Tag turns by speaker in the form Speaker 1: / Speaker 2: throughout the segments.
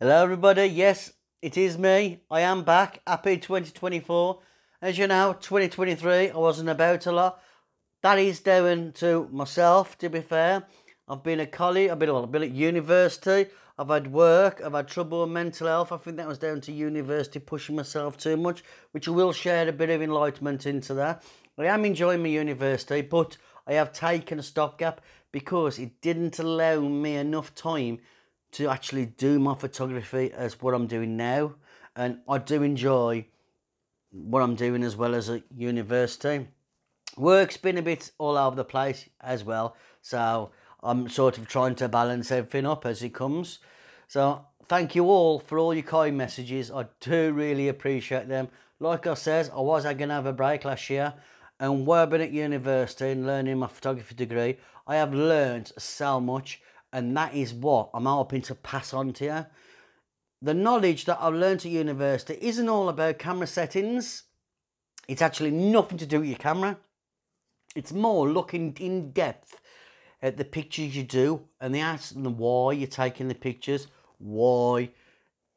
Speaker 1: Hello everybody, yes, it is me. I am back. Happy 2024. As you know, 2023, I wasn't about a lot. That is down to myself, to be fair. I've been at college, I've been at university, I've had work, I've had trouble with mental health. I think that was down to university pushing myself too much, which I will share a bit of enlightenment into that. I am enjoying my university, but I have taken a stopgap because it didn't allow me enough time to actually do my photography as what I'm doing now. And I do enjoy what I'm doing as well as at university. Work's been a bit all over the place as well, so I'm sort of trying to balance everything up as it comes. So thank you all for all your kind messages. I do really appreciate them. Like I said, I was going to have a break last year, and while I've been at university and learning my photography degree, I have learned so much, and that is what I'm hoping to pass on to you. The knowledge that I've learned at university isn't all about camera settings. It's actually nothing to do with your camera. It's more looking in depth at the pictures you do and the answer and the why you're taking the pictures. Why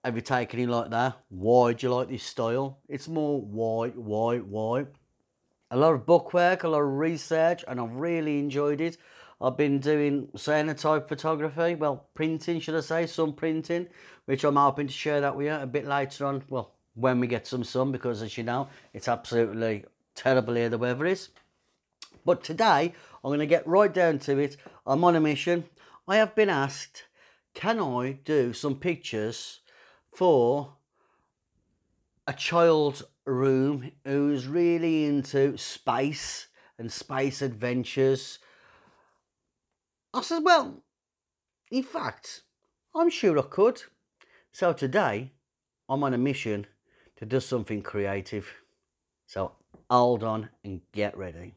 Speaker 1: have you taken it like that? Why do you like this style? It's more why. A lot of bookwork, a lot of research, and I've really enjoyed it. I've been doing cyanotype photography, well, printing, should I say, sun printing, which I'm hoping to share that with you a bit later on, well, when we get some sun, because as you know, it's absolutely terrible here, the weather is. But today, I'm going to get right down to it. I'm on a mission. I have been asked, can I do some pictures for a child's room who's really into space and space adventures? I said, well, in fact, I'm sure I could. So today, I'm on a mission to do something creative. So hold on and get ready.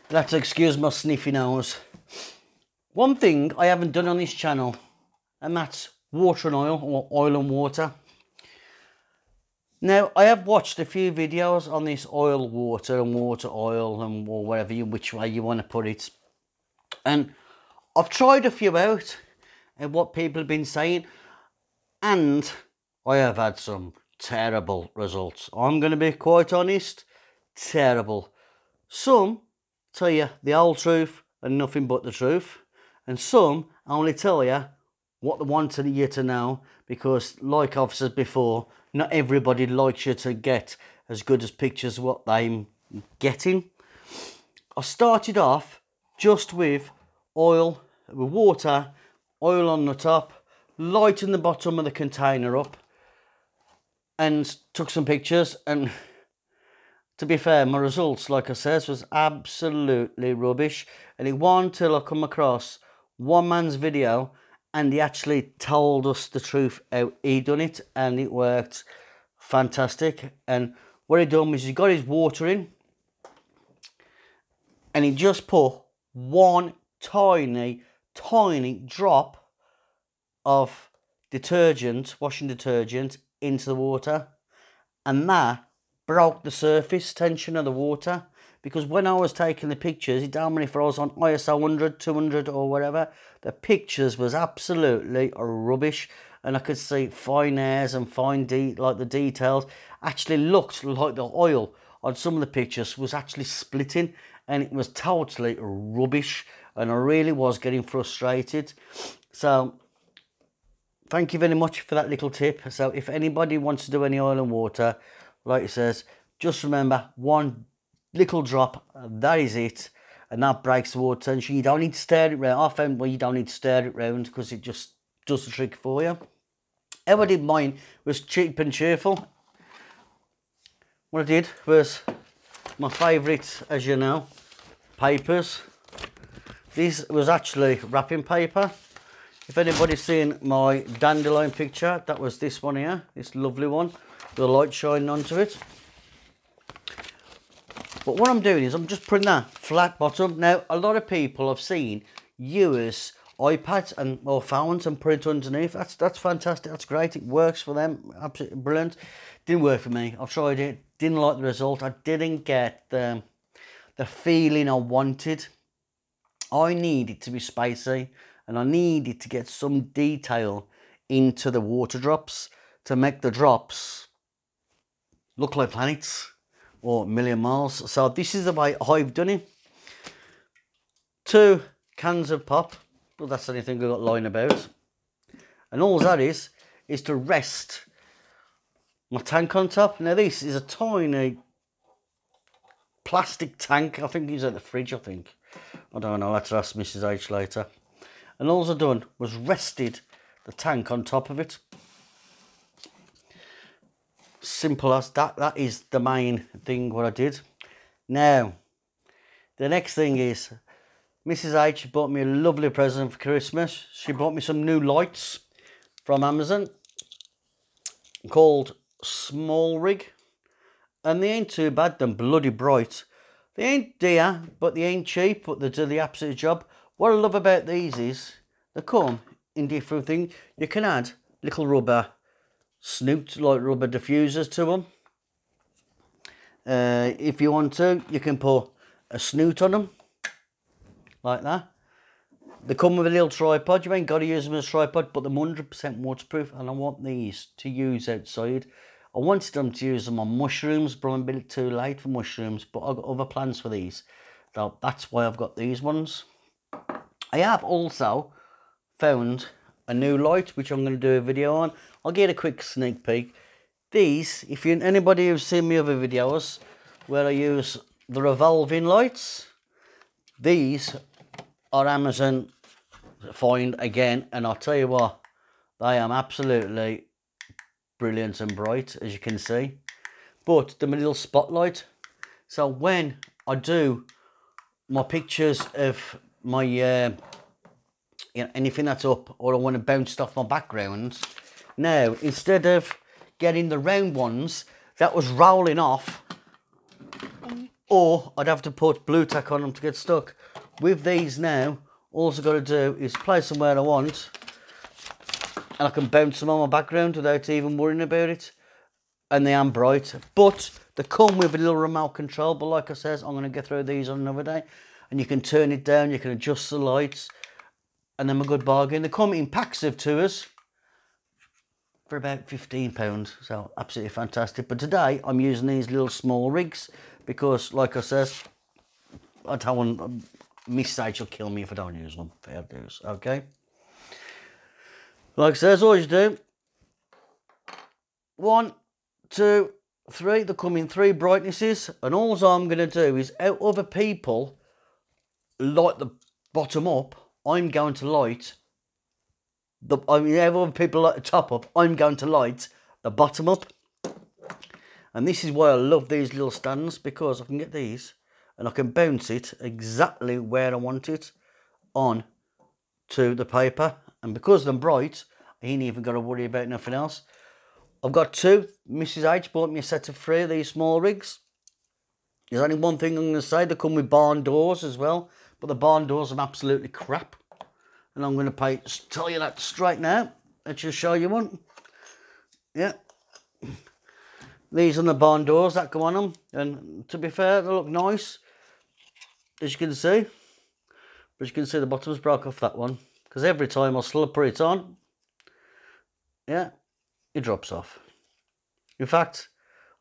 Speaker 1: Let's excuse my sniffy nose. One thing I haven't done on this channel, and that's water and oil, or oil and water. Now, I have watched a few videos on this oil, water, and water, oil, and or whatever which way you want to put it. And I've tried a few out and what people have been saying, and I have had some terrible results. I'm going to be quite honest, terrible. Some tell you the whole truth and nothing but the truth, and some only tell you what they wanted you to know, because like I've said before, not everybody likes you to get as good as pictures what they're getting. I started off just with oil, with water, oil on the top, lighten the bottom of the container up, and took some pictures. And to be fair, my results, like I said, was absolutely rubbish. And it wasn't until I come across one man's video and he actually told us the truth how he done it, and it worked fantastic. And what he done was he got his water in and he just put one tiny drop of detergent, washing detergent, into the water, and that broke the surface tension of the water, because when I was taking the pictures, it don't matter if I was on ISO 100, 200 or whatever, the pictures was absolutely rubbish, and I could see fine hairs and like the details actually looked like the oil on some of the pictures was actually splitting, and it was totally rubbish, and I really was getting frustrated. So thank you very much for that little tip. So if anybody wants to do any oil and water, like it says, just remember, one little drop, that is it, and that breaks the water tension. You don't need to stir it round. I found, well, you don't need to stir it round because it just does the trick for you. How I did mine was cheap and cheerful. What I did was my favourite, as you know, papers. This was actually wrapping paper. If anybody's seen my dandelion picture, that was this one here, this lovely one, with the light shining onto it. But what I'm doing is I'm just putting that flat bottom. Now, a lot of people have seen use iPads and or phones and put it underneath. That's fantastic. That's great. It works for them. Absolutely brilliant. Didn't work for me. I've tried it. Didn't like the result. I didn't get the feeling I wanted. I need it to be spacey, and I needed to get some detail into the water drops to make the drops look like planets or a million miles. So this is the way I've done it. 2 cans of pop. Well, that's the only thing I've got lying about. And all that is to rest my tank on top. Now this is a tiny plastic tank. I think it's at the fridge, I think. I don't know, I'll have to ask Mrs. H later. And all I've done was rested the tank on top of it. Simple as that. That is the main thing what I did. Now, the next thing is, Mrs. H bought me a lovely present for Christmas. She bought me some new lights from Amazon called SmallRig. And they ain't too bad, they're bloody bright. They ain't dear, but they ain't cheap, but they do the absolute job. What I love about these is they come in different things. You can add little rubber snoots, like rubber diffusers to them. If you want to, you can put a snoot on them, like that. They come with a little tripod. You ain't got to use them as a tripod, but they're 100% waterproof, and I want these to use outside. I wanted them to use them on mushrooms, but I'm a bit too late for mushrooms, but I've got other plans for these. So that's why I've got these ones. I have also found a new light, which I'm going to do a video on. I'll get a quick sneak peek. These, if you anybody who's seen my other videos where I use the revolving lights, these are Amazon find again, and I'll tell you what, they am absolutely brilliant and bright, as you can see. But the little spotlight, so when I do my pictures of my anything that's up, or I want to bounce off my background, now instead of getting the round ones that was rolling off, or I'd have to put blue tack on them to get stuck, with these now, all I've got to do is place them where I want, and I can bounce them on my background without even worrying about it. And they are bright, but they come with a little remote control. But like I says, I'm going to get through these on another day, and you can turn it down, you can adjust the lights, and they're a good bargain. They come in packs of 2s for about £15, so absolutely fantastic. But today I'm using these little SmallRigs because, like I says, I don't want Miss H will kill me if I don't use them. Fair dues, okay. Like I says, all you do, 1, 2, 3. They come in 3 brightnesses, and all I'm going to do is, out other people light the bottom up, I'm going to light the. Other people light the top up, I'm going to light the bottom up. And this is why I love these little stands, because I can get these and I can bounce it exactly where I want it on to the paper. And because they're bright, I ain't even got to worry about nothing else. I've got 2. Mrs. H bought me a set of 3 of these SmallRigs. There's only one thing I'm going to say. They come with barn doors as well. But the barn doors are absolutely crap. And I'm going to tell you that straight now. Let's just show you one. Yeah. these on the barn doors that go on them, and to be fair, they look nice, as you can see. But you can see the bottom's broke off that one, because every time I slipper it on, yeah, it drops off. In fact,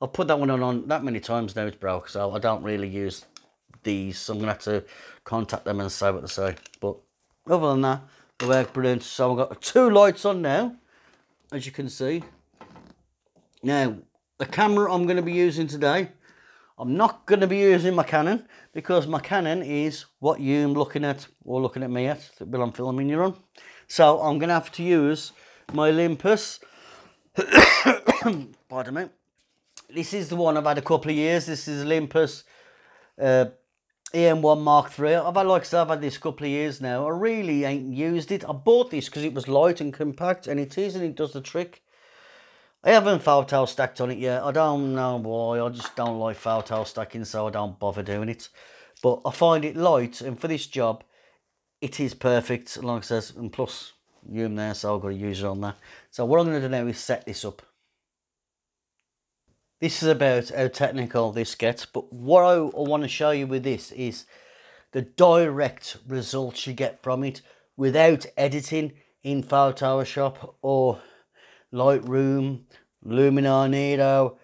Speaker 1: I've put that one on that many times now it's broke, so I don't really use these, so I'm going to have to contact them and say what they say. But other than that, they work brilliant. So I've got 2 lights on now, as you can see. Now, the camera I'm going to be using today, I'm not going to be using my Canon, because my Canon is what you're looking at, or looking at me at, that I'm filming you on. So I'm going to have to use my Olympus. Pardon me. This is the one I've had a couple of years. This is Olympus EM1 Mark III. I've had this a couple of years now. I really ain't used it. I bought this because it was light and compact, and it is, and it does the trick. I haven't photo stacked on it yet. I don't know why. I just don't like photo stacking, so I don't bother doing it. But I find it light, and for this job, it is perfect. Like I says, and plus, you there, so I've got to use it on that. So what I'm going to do now is set this up. This is about how technical this gets, but what I want to show you with this is the direct results you get from it without editing in Photoshop or Lightroom, Luminar Neo.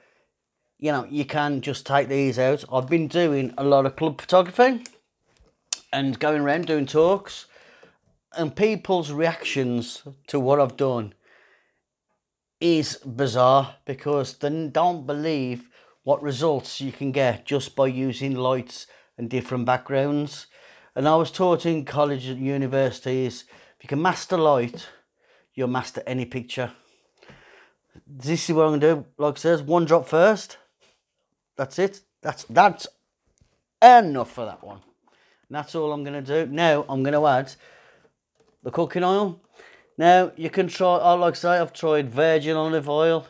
Speaker 1: You know, you can just take these out. I've been doing a lot of club photography and going around doing talks, and people's reactions to what I've done is bizarre, because they don't believe what results you can get just by using lights and different backgrounds. And I was taught in college and universities, if you can master light, you'll master any picture. This is what I'm going to do. Like I says, 1 drop first. That's it. That's enough for that one. And that's all I'm going to do. Now I'm going to add the cooking oil. Now, you can try, like I say, I've tried virgin olive oil,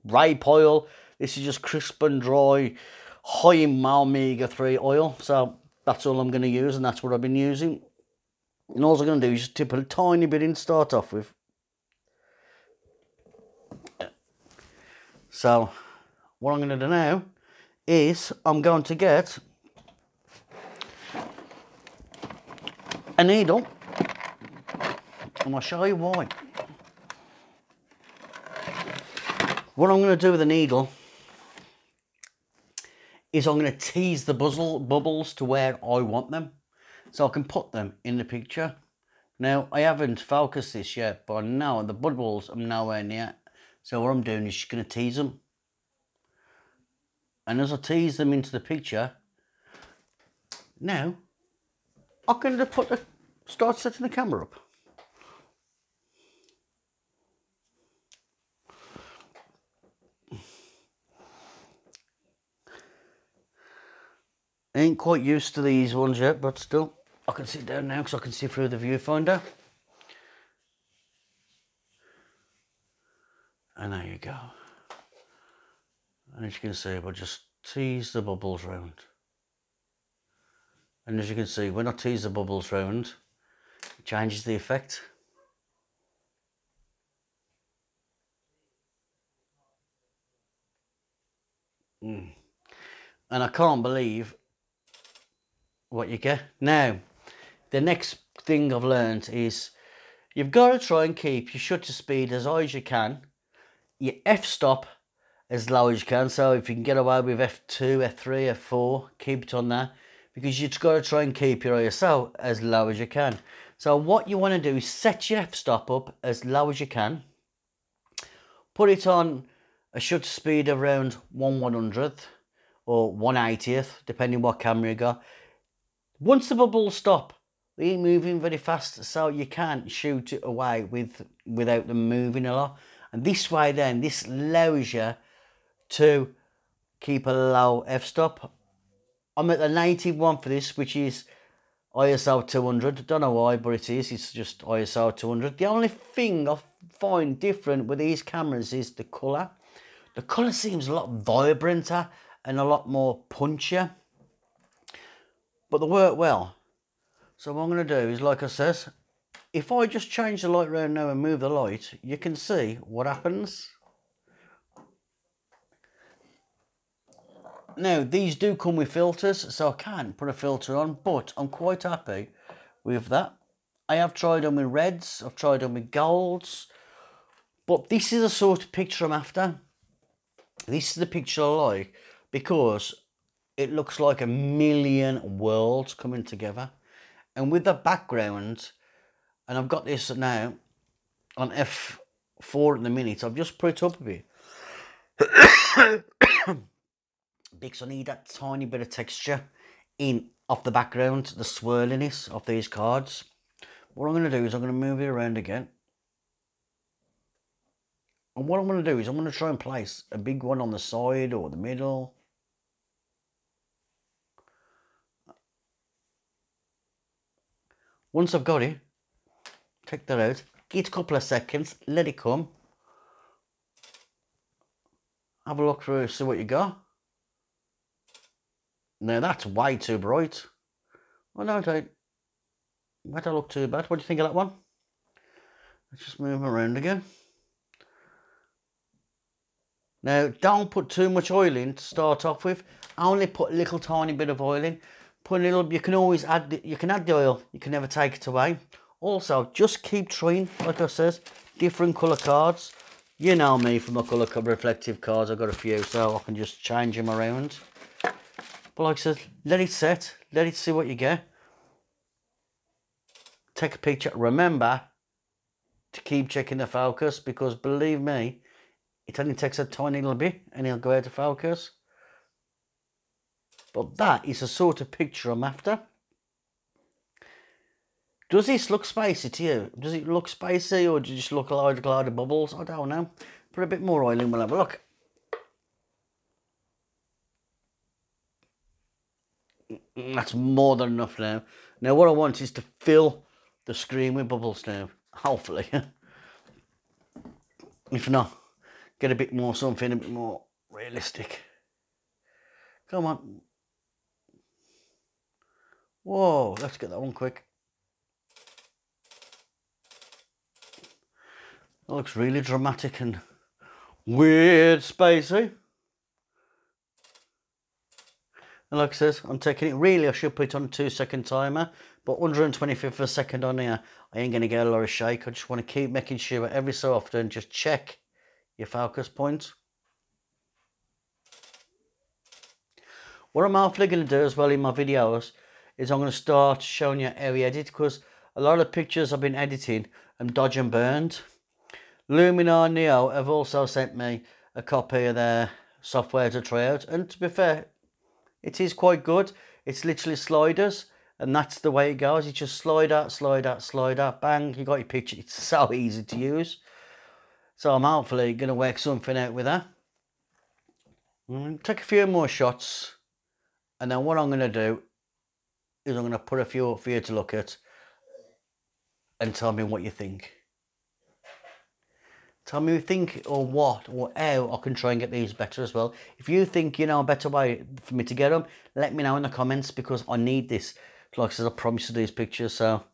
Speaker 1: rape oil. This is just crisp and dry, high in omega-3 oil. So that's all I'm going to use, and that's what I've been using. And all I'm going to do is just tip a tiny bit in to start off with. So what I'm going to do now is I'm going to get a needle. And I'll show you why. What I'm going to do with the needle is I'm going to tease the bubbles to where I want them, so I can put them in the picture. Now, I haven't focused this yet, but I know the bubbles I'm nowhere near. So what I'm doing is just going to tease them. And as I tease them into the picture, now I can just start setting the camera up. I ain't quite used to these ones yet, but still, I can sit down now because I can see through the viewfinder. And there you go. And as you can see, I'll just tease the bubbles round. And as you can see, when I tease the bubbles round, it changes the effect. And I can't believe what you get. Now, the next thing I've learned is you've got to try and keep your shutter speed as high as you can, your f-stop as low as you can. So if you can get away with f2, f3, f4, keep it on there, because you've got to try and keep your ISO as low as you can. So what you want to do is set your f-stop up as low as you can, put it on a shutter speed of around 1/100th or 1/80th, depending what camera you got. Once the bubbles stop, they ain't moving very fast, so you can't shoot it away without them moving a lot. And this way then, this allows you to keep a low f-stop. I'm at the native one for this, which is ISO 200. Don't know why, but it is. It's just ISO 200. The only thing I find different with these cameras is the colour. The colour seems a lot vibranter and a lot more punchier, but they work well. So what I'm going to do is, like I says, if I just change the light around now and move the light, you can see what happens. Now, these do come with filters, so I can put a filter on, but I'm quite happy with that. I have tried them with reds, I've tried them with golds, but this is the sort of picture I'm after. This is the picture I like, because it looks like a million worlds coming together. And with the background, and I've got this now on F4 at the minute, I've just put it up a bit. Because I need that tiny bit of texture in off the background, the swirliness of these cards. What I'm going to do is I'm going to move it around again. And what I'm going to do is I'm going to try and place a big one on the side or the middle. Once I've got it, take that out, give it a couple of seconds, let it come. Have a look through, see what you got. Now that's way too bright. Well, no, that don't look too bad. What do you think of that one? Let's just move around again. Now, don't put too much oil in to start off with. Only put a little tiny bit of oil in. Put a little. You can always add. You can add the oil. You can never take it away. Also, just keep trying. Like I says, different colour cards. You know me from my colour reflective cards. I've got a few, so I can just change them around. But like I said, let it set. Let it see what you get. Take a picture. Remember to keep checking the focus, because believe me, it only takes a tiny little bit and it'll go out of focus. But that is the sort of picture I'm after. Does this look spacey to you? Does it look spacey, or does it just look like a cloud of bubbles? I don't know. Put a bit more oil in, we'll have a look. That's more than enough now. Now what I want is to fill the screen with bubbles now. Hopefully. If not, get a bit more something, a bit more realistic. Come on. Whoa, let's get that one quick. That looks really dramatic and weird spacey. And like I said, I'm taking it, really I should put it on a 2-second timer, but 125th of a second on here, I ain't going to get a lot of shake. I just want to keep making sure every so often, just check your focus point. What I'm hopefully going to do as well in my videos is I'm going to start showing you how we edit, because a lot of pictures I've been editing and dodge and burned. Luminar Neo have also sent me a copy of their software to try out, and to be fair, it is quite good. It's literally sliders, and that's the way it goes. You just slide out, slide out, slide out, bang, you got your picture. It's so easy to use. So I'm hopefully going to work something out with that. Take a few more shots, and then what I'm going to do is I'm going to put a few up for you to look at and tell me what you think. Tell me what you think, or what, or how I can try and get these better as well. If you think you know a better way for me to get them, let me know in the comments, because I need this. Like I said, I promised you these pictures, so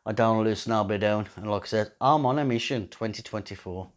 Speaker 1: I don't want to lose nobody down. And like I said, I'm on a mission 2024.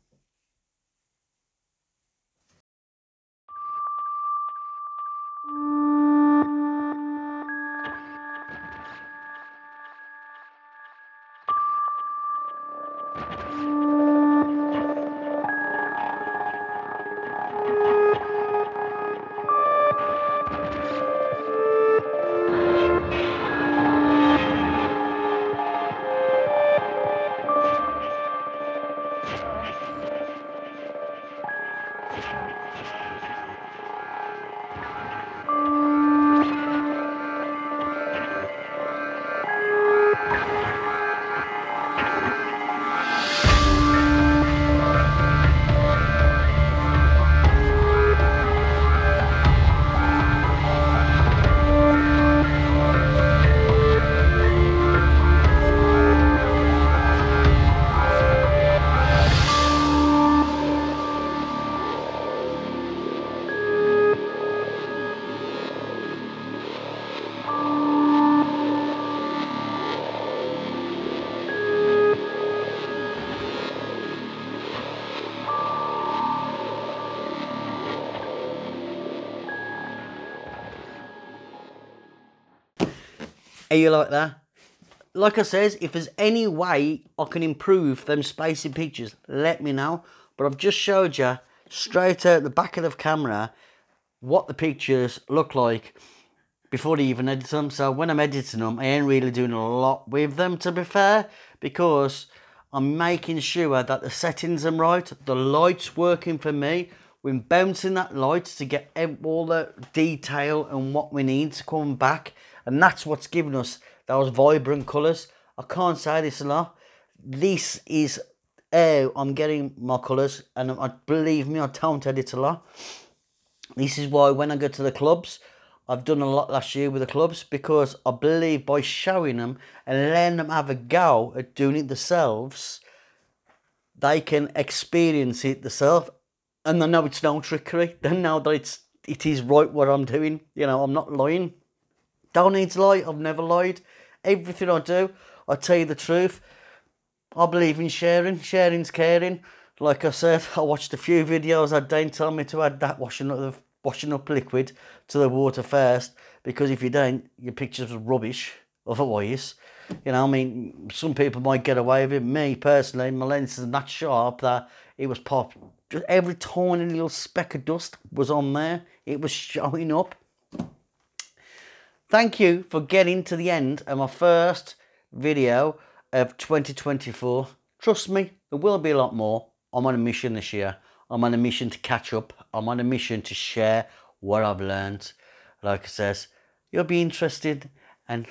Speaker 1: Are you like that? Like I says, if there's any way I can improve them spacing pictures, let me know. But I've just showed you straight out the back of the camera what the pictures look like before they even edit them. So when I'm editing them, I ain't really doing a lot with them, to be fair, because I'm making sure that the settings are right, the light's working for me. We're bouncing that light to get all the detail and what we need to come back, and that's what's giving us those vibrant colours. I can't say this a lot. This is how I'm getting my colours, and believe me, I don't edit a lot. This is why when I go to the clubs, I've done a lot last year with the clubs, because I believe by showing them and letting them have a go at doing it themselves, they can experience it themselves, and they know it's no trickery. They know that it is right what I'm doing. You know, I'm not lying. Don't need to lie. I've never lied. Everything I do, I tell you the truth. I believe in sharing. Sharing's caring. Like I said, I watched a few videos that Dane told me to add that washing up liquid to the water first, because if you don't, your pictures are rubbish otherwise. You know, I mean, some people might get away with it. Me, personally, my lens is that sharp that it was pop. Just every tiny little speck of dust was on there. It was showing up. Thank you for getting to the end of my first video of 2024. Trust me, there will be a lot more. I'm on a mission this year. I'm on a mission to catch up. I'm on a mission to share what I've learned. Like I says, you'll be interested, and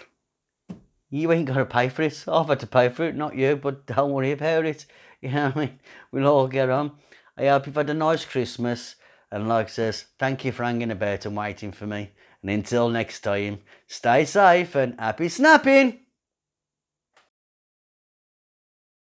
Speaker 1: you ain't got to pay for it. I've had to pay for it, not you, but don't worry about it. You know what I mean? We'll all get on. I hope you've had a nice Christmas. And like I says, thank you for hanging about and waiting for me. And until next time, stay safe and happy snapping.